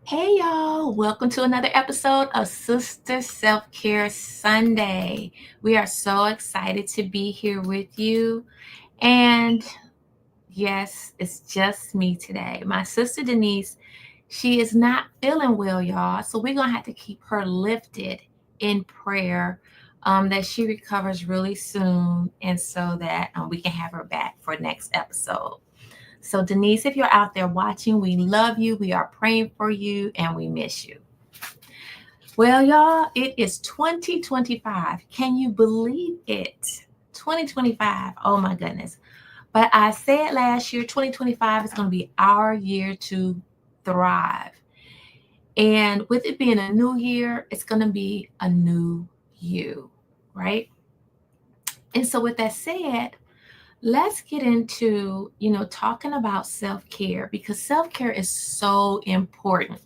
Hey y'all, welcome to another episode of Sister Self-Care Sunday. We are so excited to be here with you. And yes, it's just me today. My sister Denise, she is not feeling well, y'all. So we're going to have to keep her lifted in prayer that she recovers really soon and so that we can have her back for next episode. So, Denise, if you're out there watching, we love you. We are praying for you and we miss you. Well, y'all, it is 2025. Can you believe it? 2025. Oh, my goodness. But I said last year, 2025 is going to be our year to thrive. And with it being a new year, it's going to be a new you, right? And so, with that said, let's get into, talking about self-care because self-care is so important.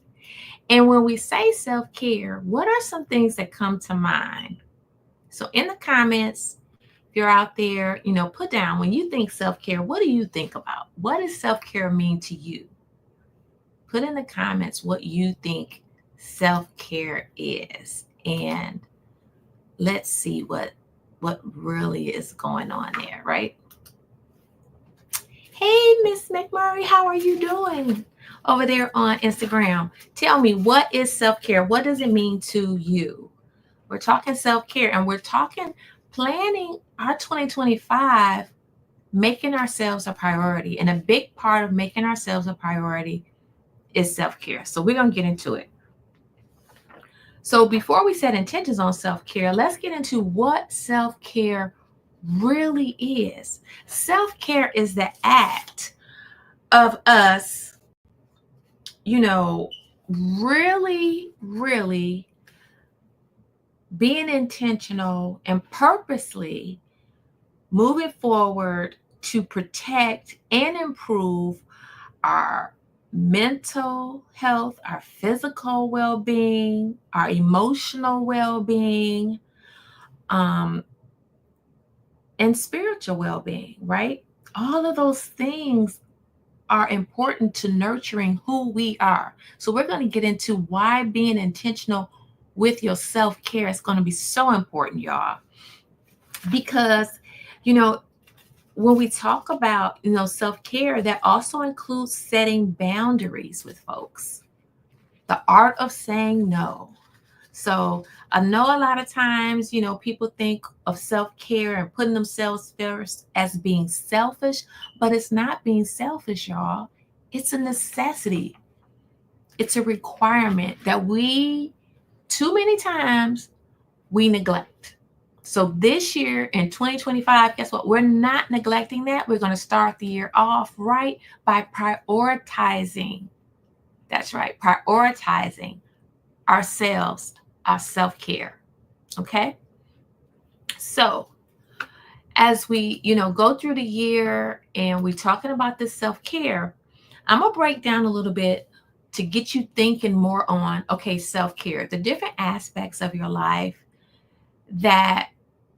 And when we say self-care, what are some things that come to mind? So in the comments, if you're out there, put down when you think self-care, what do you think about? What does self-care mean to you? Put in the comments what you think self-care is. And let's see what really is going on there, right? Hey, Miss McMurray, how are you doing over there on Instagram? Tell me, what is self care? What does it mean to you? We're talking self care and we're talking planning our 2025, making ourselves a priority. And a big part of making ourselves a priority is self care. So we're going to get into it. So before we set intentions on self care, let's get into what self care really is. Self care is the act of us, really being intentional and purposely moving forward to protect and improve our mental health, our physical well being, our emotional well being, um, and spiritual well being, right? All of those things are important to nurturing who we are. So we're going to get into why being intentional with your self-care is going to be so important, y'all. Because, you know, when we talk about, self-care, that also includes setting boundaries with folks. The art of saying no. So I know a lot of times, people think of self-care and putting themselves first as being selfish, but it's not being selfish, y'all. It's a necessity. It's a requirement that we, too many times, we neglect. So this year in 2025, guess what? We're not neglecting that. We're going to start the year off right by prioritizing. That's right, prioritizing ourselves, our self-care. Okay? So, as we, go through the year and we're talking about this self-care, I'm going to break down a little bit to get you thinking more on, okay, self-care, the different aspects of your life that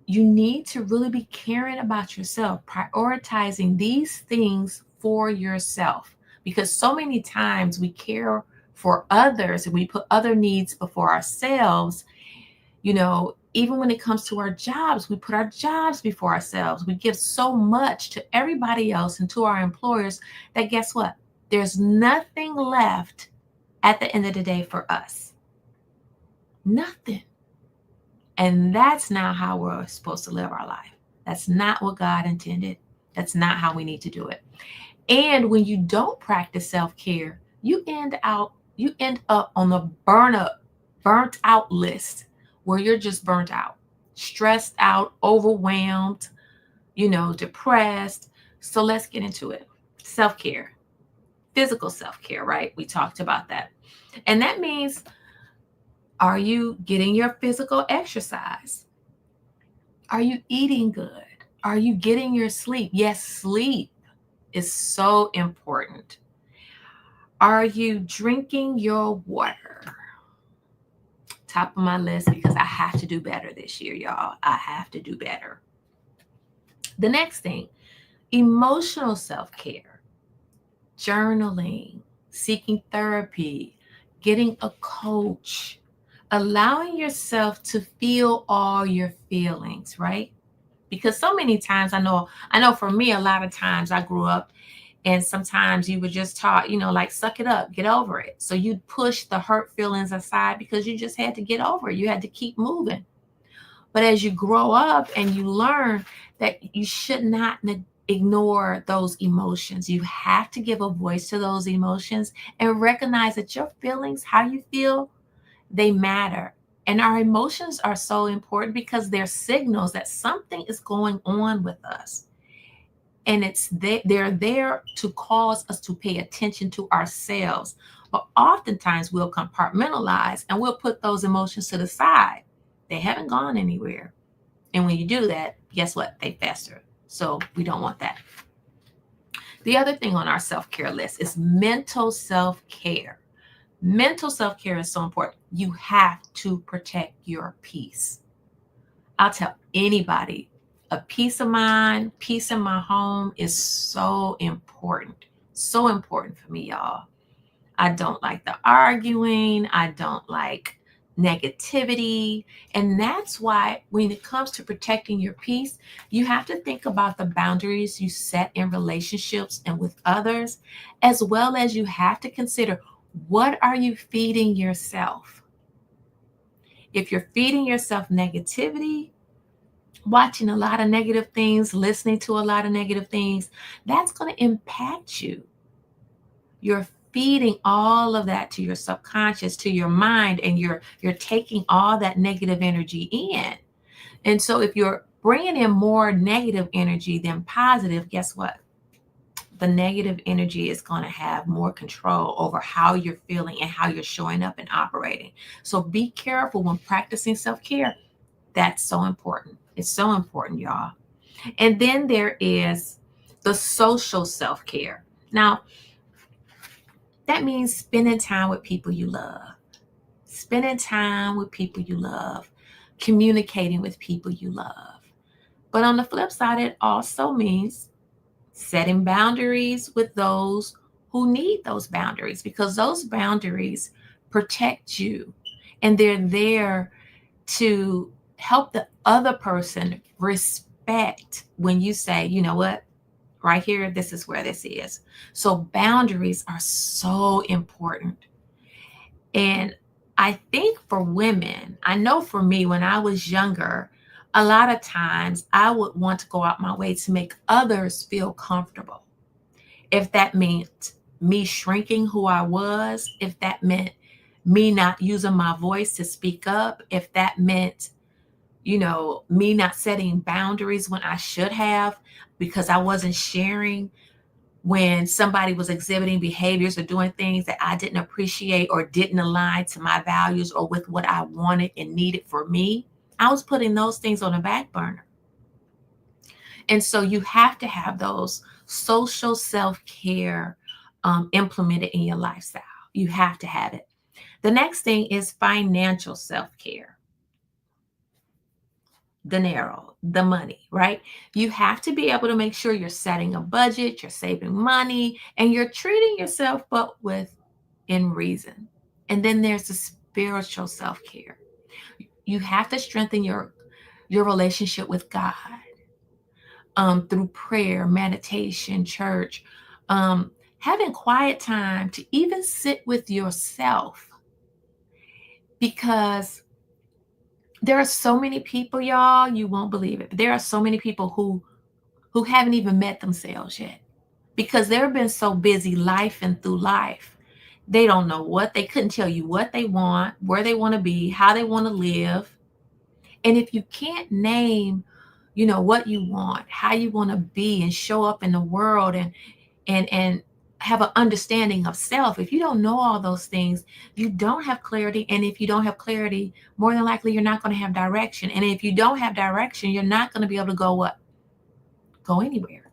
you need to really be caring about yourself, prioritizing these things for yourself. Because so many times we care for others and we put other needs before ourselves. Even when it comes to our jobs, we put our jobs before ourselves. We give so much to everybody else and to our employers that guess what? There's nothing left at the end of the day for us. Nothing. And that's not how we're supposed to live our life. That's not what God intended. That's not how we need to do it. And when you don't practice self-care, you end up on the burnt out list where you're just burnt out, stressed out, overwhelmed, depressed. So let's get into it. Self-care, physical self-care, right? We talked about that. And that means, are you getting your physical exercise? Are you eating good? Are you getting your sleep? Yes, sleep is so important. Are you drinking your water? Top of my list because I have to do better this year, y'all. I have to do better. The next thing, emotional self-care, journaling, seeking therapy, getting a coach, allowing yourself to feel all your feelings, right? Because so many times I know for me, a lot of times I grew up and sometimes you were just taught, like suck it up, get over it. So you'd push the hurt feelings aside because you just had to get over it. You had to keep moving. But as you grow up and you learn that you should not ignore those emotions, you have to give a voice to those emotions and recognize that your feelings, how you feel, they matter. And our emotions are so important because they're signals that something is going on with us. And they're there to cause us to pay attention to ourselves. But oftentimes we'll compartmentalize and we'll put those emotions to the side. They haven't gone anywhere. And when you do that, guess what? They fester. So we don't want that. The other thing on our self-care list is mental self-care. Mental self-care is so important. You have to protect your peace. I'll tell anybody, a peace of mind, peace in my home is so important. So important for me, y'all. I don't like the arguing. I don't like negativity. And that's why when it comes to protecting your peace, you have to think about the boundaries you set in relationships and with others, as well as you have to consider, what are you feeding yourself? If you're feeding yourself negativity, watching a lot of negative things, listening to a lot of negative things, that's going to impact you. You're feeding all of that to your subconscious, to your mind, and you're taking all that negative energy in. And so if you're bringing in more negative energy than positive, guess what? The negative energy is going to have more control over how you're feeling and how you're showing up and operating. So be careful when practicing self-care. That's so important. It's so important, y'all. And then there is the social self-care. Now, that means spending time with people you love, spending time with people you love, communicating with people you love. But on the flip side, it also means setting boundaries with those who need those boundaries, because those boundaries protect you and they're there to help the other person respect when you say, you know what, right here, this is where this is. So boundaries are so important. And I think for women, I know for me, when I was younger, a lot of times I would want to go out my way to make others feel comfortable. If that meant me shrinking who I was, if that meant me not using my voice to speak up, if that meant, me not setting boundaries when I should have because I wasn't sharing when somebody was exhibiting behaviors or doing things that I didn't appreciate or didn't align to my values or with what I wanted and needed for me, I was putting those things on the back burner. And so you have to have those social self-care implemented in your lifestyle. You have to have it. The next thing is financial self-care. Dinero, the money, right? You have to be able to make sure you're setting a budget, you're saving money, and you're treating yourself, but in reason. And then there's the spiritual self-care. You have to strengthen your relationship with God through prayer, meditation, church, having quiet time to even sit with yourself, because there are so many people, y'all, you won't believe it, but there are so many people who haven't even met themselves yet because they've been so busy life and through life. They don't know they couldn't tell you what they want, where they want to be, how they want to live. And if you can't name, what you want, how you want to be and show up in the world and have an understanding of self, if you don't know all those things, you don't have clarity. And if you don't have clarity, more than likely you're not going to have direction. And if you don't have direction, you're not going to be able to go anywhere.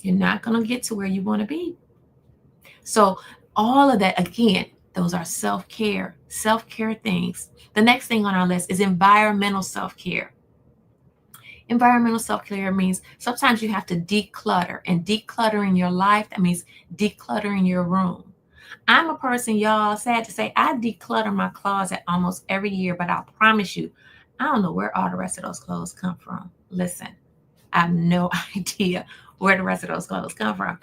You're not going to get to where you want to be. So all of that, again, those are self-care things. The next thing on our list is environmental self-care. Environmental self-care means sometimes you have to declutter, and decluttering your life, that means decluttering your room. I'm a person, y'all, sad to say, I declutter my closet almost every year, but I promise you, I don't know where all the rest of those clothes come from. Listen, I have no idea where the rest of those clothes come from.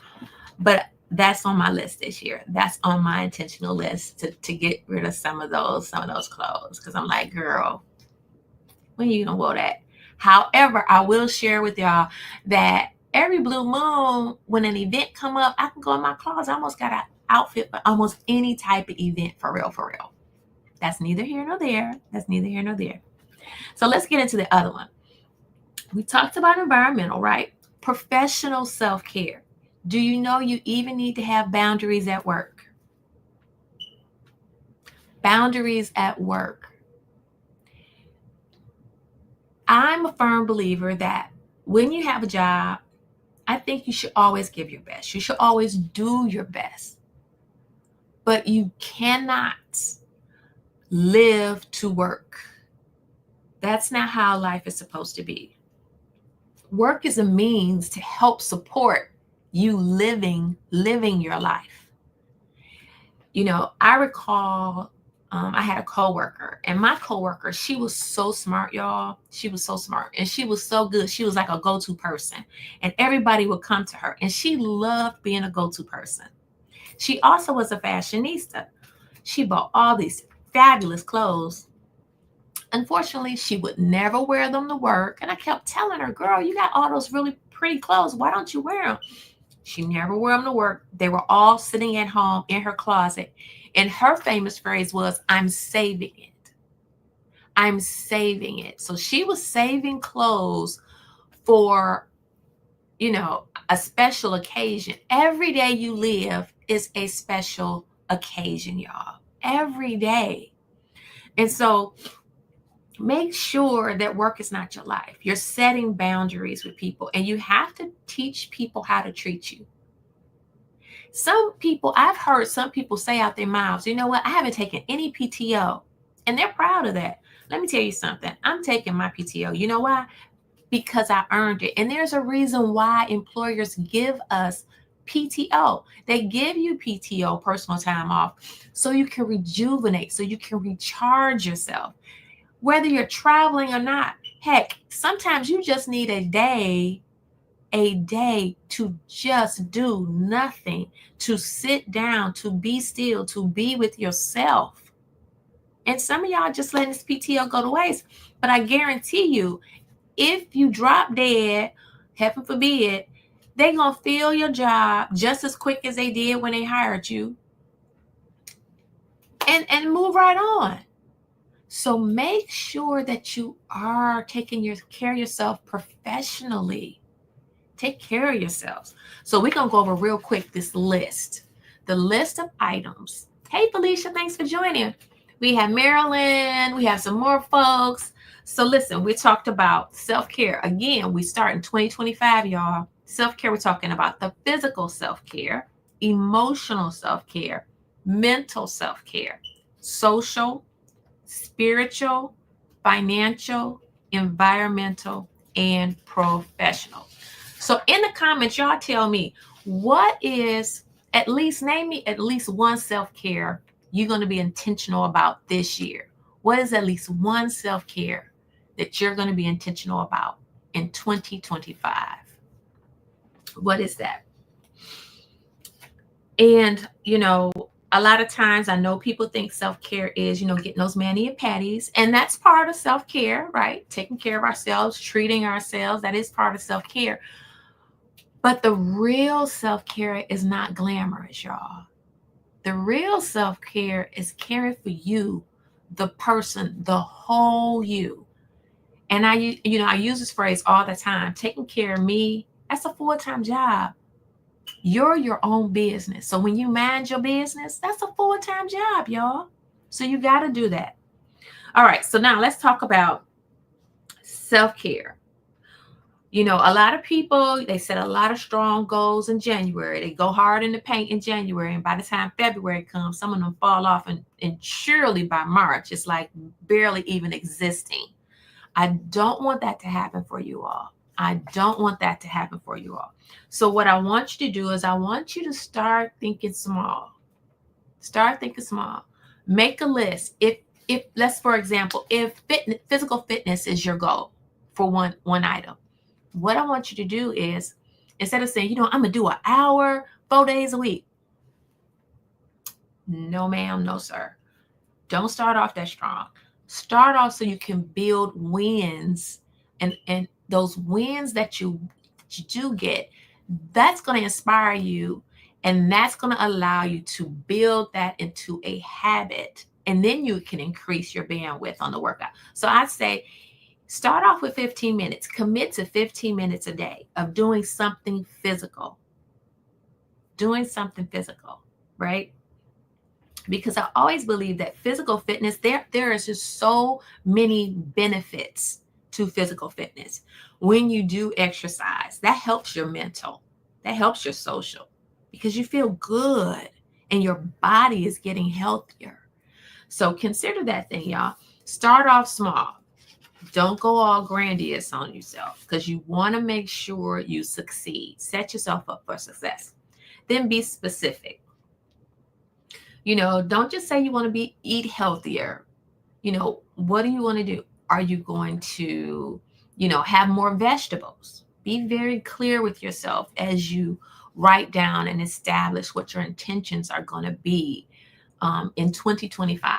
But that's on my list this year. That's on my intentional list to get rid of some of those clothes. Because I'm like, girl, when you gonna wear that? However, I will share with y'all that every blue moon, when an event come up, I can go in my closet. I almost got an outfit for almost any type of event, for real, for real. That's neither here nor there. That's neither here nor there. So let's get into the other one. We talked about environmental, right? Professional self-care. Do you know you even need to have boundaries at work? Boundaries at work. I'm a firm believer that when you have a job, I think you should always give your best. You should always do your best. But you cannot live to work. That's not how life is supposed to be. Work is a means to help support you living your life. You know, I recall I had a coworker, and my coworker, she was so smart, y'all. She was so smart, and she was so good. She was like a go-to person, and everybody would come to her, and she loved being a go-to person. She also was a fashionista. She bought all these fabulous clothes. Unfortunately, she would never wear them to work, and I kept telling her, girl, you got all those really pretty clothes. Why don't you wear them? She never wore them to work. They were all sitting at home in her closet. And her famous phrase was, I'm saving it. I'm saving it. So she was saving clothes for, you know, a special occasion. Every day you live is a special occasion, y'all. Every day. And so make sure that work is not your life. You're setting boundaries with people, and you have to teach people how to treat you. Some people, I've heard some people say out their mouths, you know what, I haven't taken any PTO, and they're proud of that. Let me tell you something. I'm taking my PTO. You know why? Because I earned it. And there's a reason why employers give us PTO. They give you PTO, personal time off, so you can rejuvenate, so you can recharge yourself, whether you're traveling or not. Heck, sometimes you just need a day to just do nothing, to sit down, to be still, to be with yourself. And some of y'all just letting this PTO go to waste. But I guarantee you, if you drop dead, heaven forbid, they're going to fill your job just as quick as they did when they hired you and move right on. So make sure that you are taking care of yourself professionally. Take care of yourselves. So we're going to go over real quick this list. The list of items. Hey, Felicia, thanks for joining. We have Marilyn. We have some more folks. So listen, we talked about self-care. Again, we start in 2025, y'all. Self-care, we're talking about the physical self-care, emotional self-care, mental self-care, social, spiritual, financial, environmental, and professional. So in the comments, y'all tell me, what is, name me at least one self-care you're going to be intentional about this year. What is at least one self-care that you're going to be intentional about in 2025? What is that? And, you know, a lot of times I know people think self-care is, you know, getting those mani and patties. And that's part of self-care, right? Taking care of ourselves, treating ourselves. That is part of self-care. But the real self-care is not glamorous, y'all. The real self-care is caring for you, the person, the whole you. And I use this phrase all the time. Taking care of me, that's a full-time job. You're your own business. So when you mind your business, that's a full-time job, y'all. So you got to do that. All right. So now let's talk about self-care. You know, a lot of people, they set a lot of strong goals in January. They go hard in the paint in January. And by the time February comes, some of them fall off. And surely by March, it's like barely even existing. I don't want that to happen for you all. I don't want that to happen for you all. So what I want you to do is I want you to start thinking small. Start thinking small. Make a list. If let's for example, if physical fitness is your goal for one item, what I want you to do is, instead of saying, I'm gonna do an hour 4 days a week. No, ma'am, no, sir. Don't start off that strong. Start off so you can build wins, and those wins that you do get, that's going to inspire you, and that's going to allow you to build that into a habit, and then you can increase your bandwidth on the workout. So I'd say start off with 15 minutes. Commit to 15 minutes a day of doing something physical. Doing something physical, right? Because I always believe that physical fitness, there is just so many benefits to physical fitness. When you do exercise, that helps your mental, that helps your social, because you feel good and your body is getting healthier. So consider that thing, y'all. Start off small. Don't go all grandiose on yourself, because you want to make sure you succeed. Set yourself up for success. Then be specific. Don't just say you want to eat healthier. What do you want to do? Are you going to, have more vegetables? Be very clear with yourself as you write down and establish what your intentions are going to be in 2025.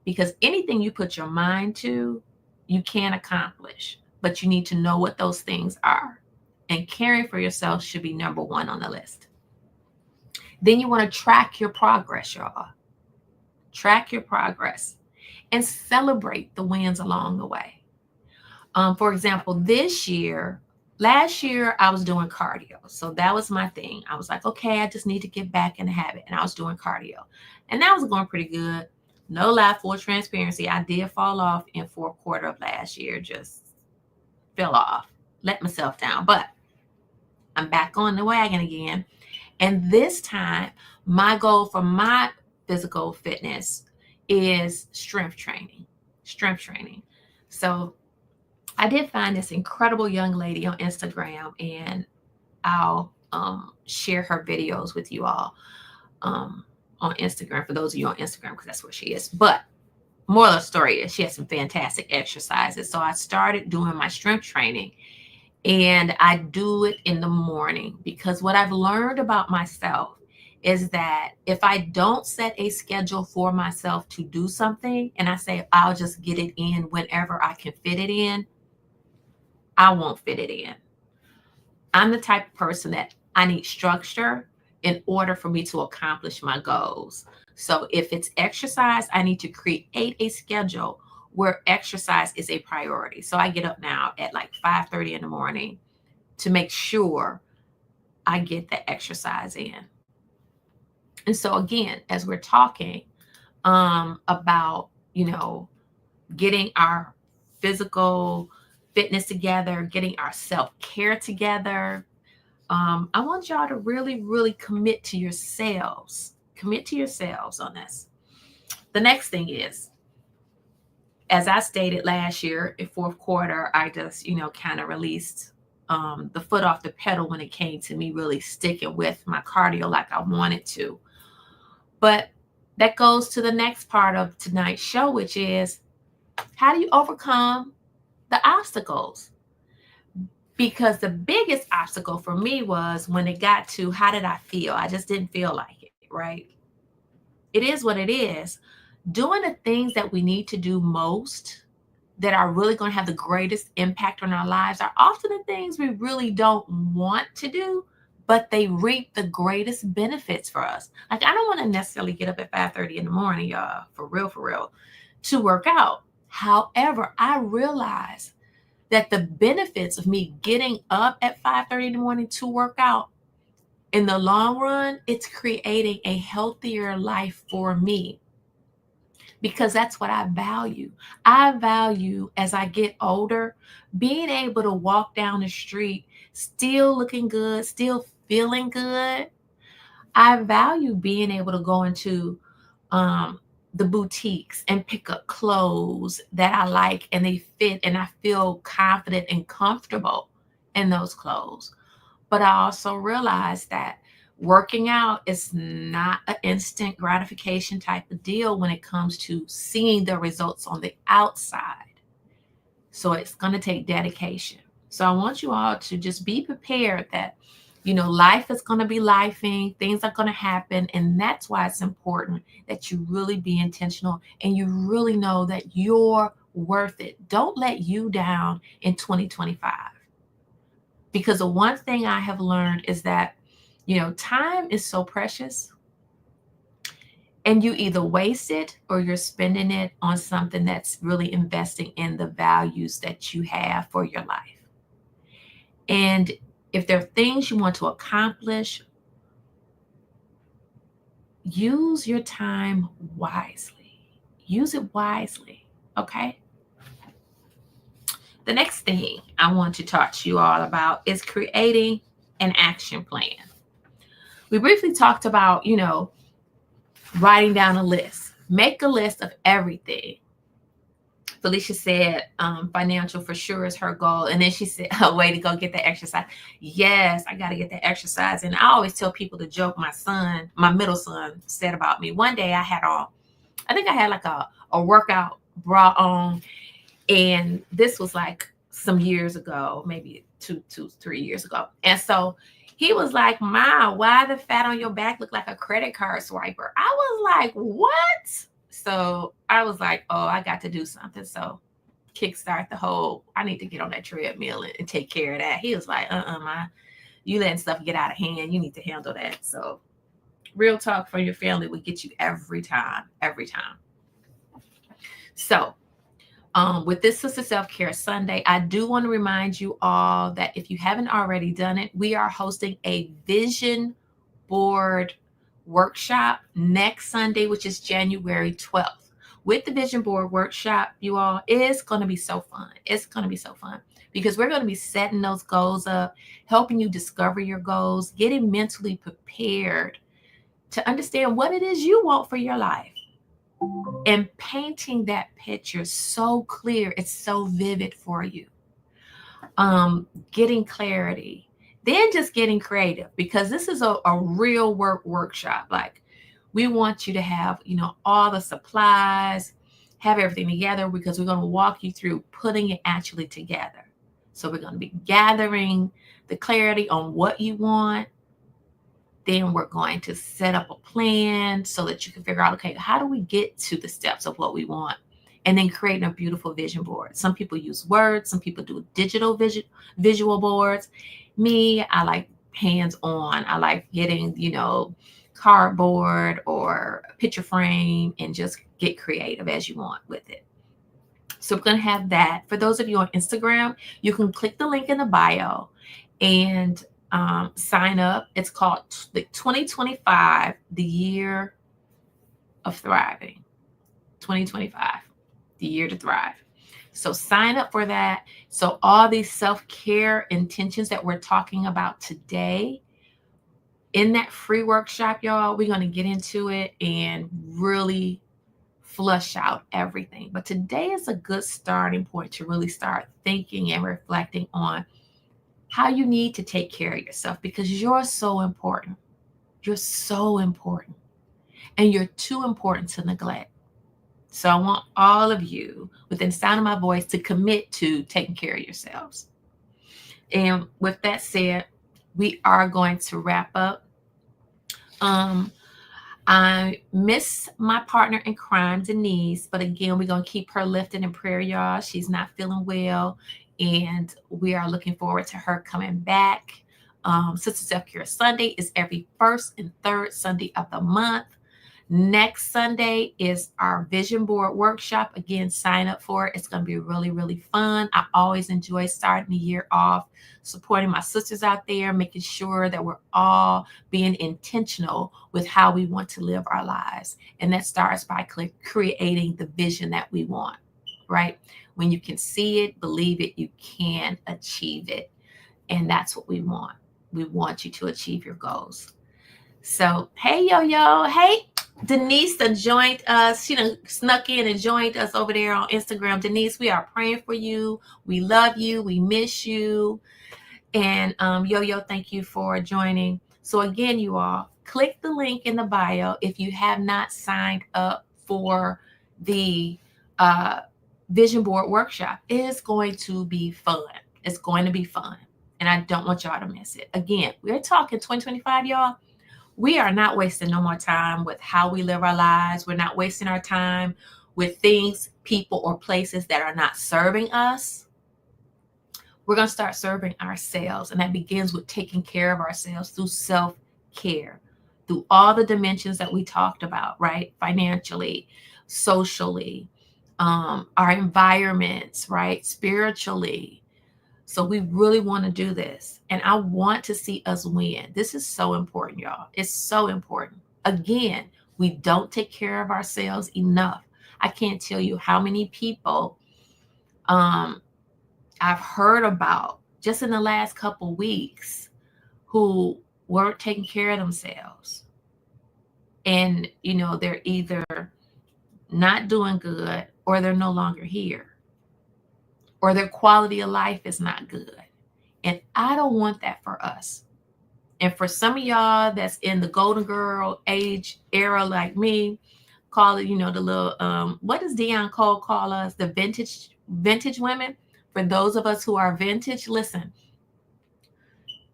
Because anything you put your mind to, you can accomplish. But you need to know what those things are. And caring for yourself should be number one on the list. Then you want to track your progress, y'all. Track your progress and celebrate the wins along the way. For example, last year, I was doing cardio. So that was my thing. I was like, okay, I just need to get back in the habit. And I was doing cardio. And that was going pretty good. No lie, full transparency, I did fall off in fourth quarter of last year. Just fell off. Let myself down. But I'm back on the wagon again. And this time, my goal for my physical fitness is strength training. Strength training. So I did find this incredible young lady on Instagram, and I'll share her videos with you all on Instagram, for those of you on Instagram, because that's where she is. But moral of the story is she has some fantastic exercises. So I started doing my strength training. And I do it in the morning, because what I've learned about myself is that if I don't set a schedule for myself to do something, and I say, I'll just get it in whenever I can fit it in, I won't fit it in. I'm the type of person that I need structure in order for me to accomplish my goals. So if it's exercise, I need to create a schedule where exercise is a priority. So I get up now at like 5:30 in the morning to make sure I get the exercise in. And so again, as we're talking about, getting our physical fitness together, getting our self-care together, I want y'all to really, really commit to yourselves. Commit to yourselves on this. The next thing is, as I stated last year in fourth quarter, I just, kind of released the foot off the pedal when it came to me really sticking with my cardio like I wanted to. But that goes to the next part of tonight's show, which is, how do you overcome the obstacles? Because the biggest obstacle for me was when it got to, how did I feel? I just didn't feel like it, right? It is what it is. Doing the things that we need to do most, that are really going to have the greatest impact on our lives, are often the things we really don't want to do, but they reap the greatest benefits for us. Like, I don't want to necessarily get up at 5:30 in the morning, y'all, for real, to work out. However, I realize that the benefits of me getting up at 5:30 in the morning to work out, in the long run, it's creating a healthier life for me, because that's what I value. I value, as I get older, being able to walk down the street still looking good, still feeling good. I value being able to go into the boutiques and pick up clothes that I like and they fit, and I feel confident and comfortable in those clothes. But I also realize that Working out is not an instant gratification type of deal when it comes to seeing the results on the outside. So it's going to take dedication. So I want you all to just be prepared that, life is going to be lifing, things are going to happen. And that's why it's important that you really be intentional and you really know that you're worth it. Don't let you down in 2025. Because the one thing I have learned is that, time is so precious and you either waste it or you're spending it on something that's really investing in the values that you have for your life. And if there are things you want to accomplish, use your time wisely. Use it wisely, okay? The next thing I want to talk to you all about is creating an action plan. We briefly talked about, writing down a list. Make a list of everything. Felicia said financial for sure is her goal. And then she said, a way to go get the exercise. Yes, I got to get the exercise. And I always tell people the joke my middle son said about me. One day I had like a workout bra on. And this was like some years ago, maybe 3 years ago. And so he was like, Ma, why the fat on your back look like a credit card swiper? I was like, what? So I was like, oh, I got to do something. So kickstart the whole, I need to get on that treadmill and take care of that. He was like, Ma, you letting stuff get out of hand. You need to handle that. So real talk from your family will get you every time. So with this Sister Self-Care Sunday, I do want to remind you all that if you haven't already done it, we are hosting a vision board workshop next Sunday, which is January 12th. With the vision board workshop, you all, it's going to be so fun. It's going to be so fun because we're going to be setting those goals up, helping you discover your goals, getting mentally prepared to understand what it is you want for your life. And painting that picture so clear, it's so vivid for you. Getting clarity, then just getting creative, because this is a real workshop. Like, we want you to have, all the supplies, have everything together, because we're going to walk you through putting it actually together. So we're going to be gathering the clarity on what you want. Then we're going to set up a plan so that you can figure out, okay, how do we get to the steps of what we want? And then creating a beautiful vision board. Some people use words. Some people do digital visual boards. Me, I like hands-on. I like getting, cardboard or a picture frame and just get creative as you want with it. So we're going to have that. For those of you on Instagram, you can click the link in the bio and sign up. It's called the 2025, the year of thriving. 2025, the year to thrive. So sign up for that. So all these self-care intentions that we're talking about today, in that free workshop, y'all, we're going to get into it and really flush out everything. But today is a good starting point to really start thinking and reflecting on how you need to take care of yourself, because you're so important. You're so important. And you're too important to neglect. So I want all of you within the sound of my voice to commit to taking care of yourselves. And with that said, we are going to wrap up. I miss my partner in crime, Denise, but again, we're going to keep her lifted in prayer, y'all. She's not feeling well, and we are looking forward to her coming back. Sister Self-Care Sunday is every first and third Sunday of the month. Next Sunday is our vision board workshop. Again, sign up for it. It's going to be really, really fun. I always enjoy starting the year off, supporting my sisters out there, making sure that we're all being intentional with how we want to live our lives. And that starts by creating the vision that we want, right? When you can see it, believe it, you can achieve it. And that's what we want. We want you to achieve your goals. So, hey, Yo-Yo. Hey, Denise joined us. She done snuck in and joined us over there on Instagram. Denise, we are praying for you. We love you. We miss you. And Yo-Yo, thank you for joining. So again, you all, click the link in the bio if you have not signed up for the uh, vision board workshop. It is going to be fun. It's going to be fun. And I don't want y'all to miss it. Again, we're talking 2025, y'all. We are not wasting no more time with how we live our lives. We're not wasting our time with things, people, or places that are not serving us. We're going to start serving ourselves. And that begins with taking care of ourselves through self-care, through all the dimensions that we talked about, right? Financially, socially, our environments, right? Spiritually. So we really want to do this. And I want to see us win. This is so important, y'all. It's so important. Again, we don't take care of ourselves enough. I can't tell you how many people I've heard about just in the last couple weeks who weren't taking care of themselves. And, they're either not doing good or they're no longer here or their quality of life is not good. And I don't want that for us. And for some of y'all that's in the golden girl age era like me, call it, the little, what does Dion Cole call us? The vintage women. For those of us who are vintage, listen,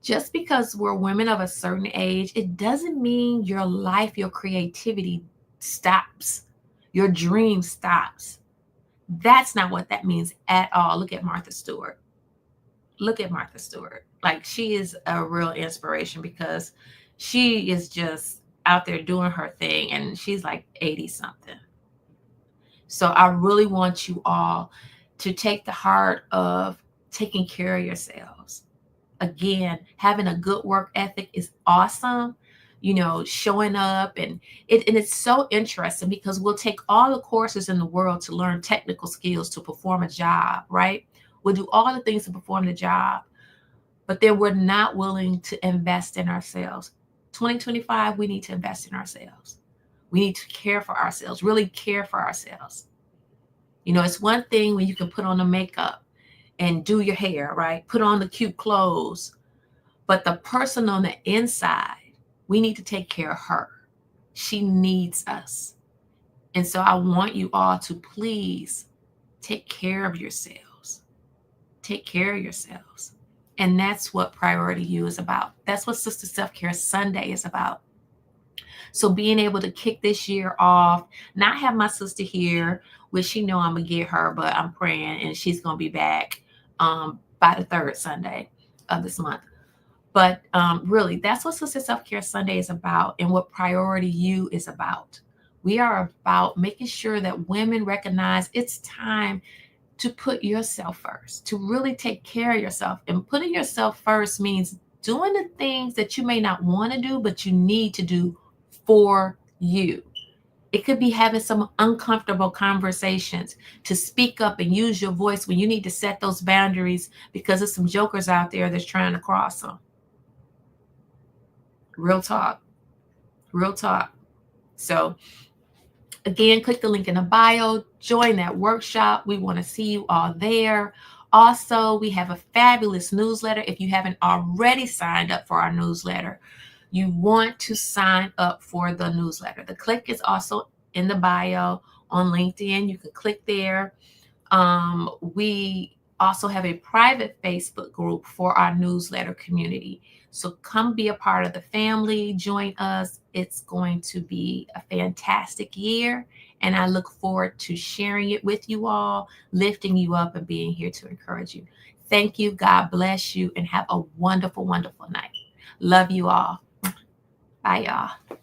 just because we're women of a certain age, it doesn't mean your life, your creativity stops. Your dream stops. That's not what that means at all. Look at Martha Stewart. Like, she is a real inspiration because she is just out there doing her thing and she's like 80 something. So I really want you all to take the heart of taking care of yourselves. Again, having a good work ethic is awesome. Showing up and it's so interesting because we'll take all the courses in the world to learn technical skills to perform a job, right? We'll do all the things to perform the job, but then we're not willing to invest in ourselves. 2025, we need to invest in ourselves. We need to care for ourselves, really care for ourselves. It's one thing when you can put on the makeup and do your hair, right? Put on the cute clothes. But the person on the inside, we need to take care of her. She needs us. And so I want you all to please take care of yourselves. Take care of yourselves. And that's what Priority You is about. That's what Sister Self-Care Sunday is about. So being able to kick this year off, not have my sister here, which she know I'm going to get her, but I'm praying and she's going to be back by the third Sunday of this month. But really, that's what Sister Self-Care Sunday is about and what Priority You is about. We are about making sure that women recognize it's time to put yourself first, to really take care of yourself. And putting yourself first means doing the things that you may not want to do, but you need to do for you. It could be having some uncomfortable conversations, to speak up and use your voice when you need to set those boundaries because there's some jokers out there that's trying to cross them. Real talk. So again, click the link in the bio, join that workshop. We want to see you all there. Also, we have a fabulous newsletter. If you haven't already signed up for our newsletter, you want to sign up for the newsletter. The click is also in the bio on LinkedIn. You can click there. We also have a private Facebook group for our newsletter community. So come be a part of the family, join us. It's going to be a fantastic year. And I look forward to sharing it with you all, lifting you up and being here to encourage you. Thank you. God bless you and have a wonderful, wonderful night. Love you all. Bye, y'all.